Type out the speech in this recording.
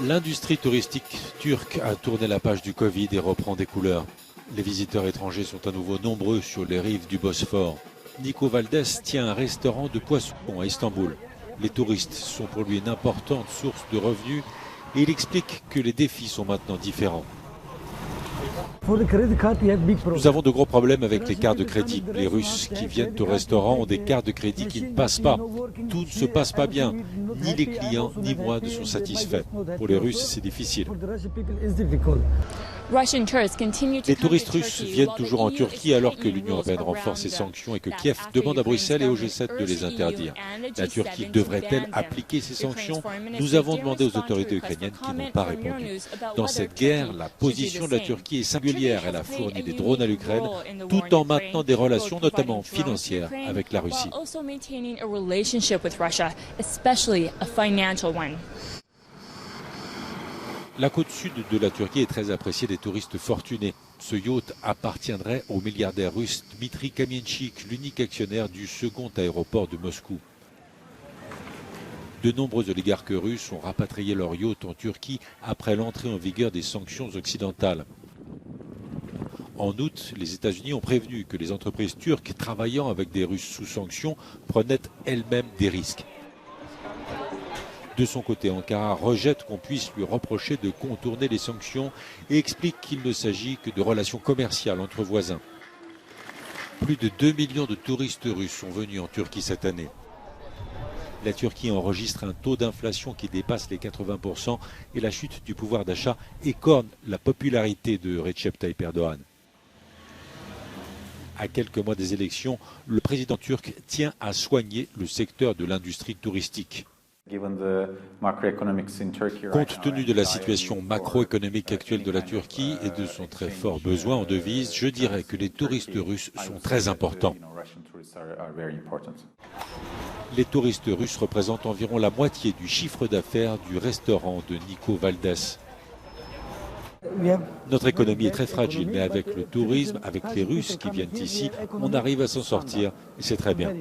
L'industrie touristique turque a tourné la page du Covid et reprend des couleurs. Les visiteurs étrangers sont à nouveau nombreux sur les rives du Bosphore. Nico Valdés tient un restaurant de poissons à Istanbul. Les touristes sont pour lui une importante source de revenus et il explique que les défis sont maintenant différents. Nous avons de gros problèmes avec les cartes de crédit. Les Russes qui viennent au restaurant ont des cartes de crédit qui ne passent pas. Tout ne se passe pas bien. Ni les clients ni moi ne sont satisfaits. Pour les Russes, c'est difficile. Les touristes russes viennent toujours en Turquie alors que l'Union européenne renforce ses sanctions et que Kiev demande à Bruxelles et au G7 de les interdire. La Turquie devrait-elle appliquer ces sanctions? Nous avons demandé aux autorités ukrainiennes qui n'ont pas répondu. Dans cette guerre, la position de la Turquie est singulière. Elle a fourni des drones à l'Ukraine tout en maintenant des relations, notamment financières, avec la Russie. La côte sud de la Turquie est très appréciée des touristes fortunés. Ce yacht appartiendrait au milliardaire russe Dmitry Kamienchik, l'unique actionnaire du second aéroport de Moscou. De nombreux oligarques russes ont rapatrié leur yacht en Turquie après l'entrée en vigueur des sanctions occidentales. En août, les États-Unis ont prévenu que les entreprises turques travaillant avec des Russes sous sanctions prenaient elles-mêmes des risques. De son côté, Ankara rejette qu'on puisse lui reprocher de contourner les sanctions et explique qu'il ne s'agit que de relations commerciales entre voisins. Plus de 2 millions de touristes russes sont venus en Turquie cette année. La Turquie enregistre un taux d'inflation qui dépasse les 80% et la chute du pouvoir d'achat écorne la popularité de Recep Tayyip Erdogan. À quelques mois des élections, le président turc tient à soigner le secteur de l'industrie touristique. Compte tenu de la situation macroéconomique actuelle de la Turquie et de son très fort besoin en devises, je dirais que les touristes russes sont très importants. Les touristes russes représentent environ la moitié du chiffre d'affaires du restaurant de Nico Valdés. Notre économie est très fragile, mais avec le tourisme, avec les Russes qui viennent ici, on arrive à s'en sortir et c'est très bien.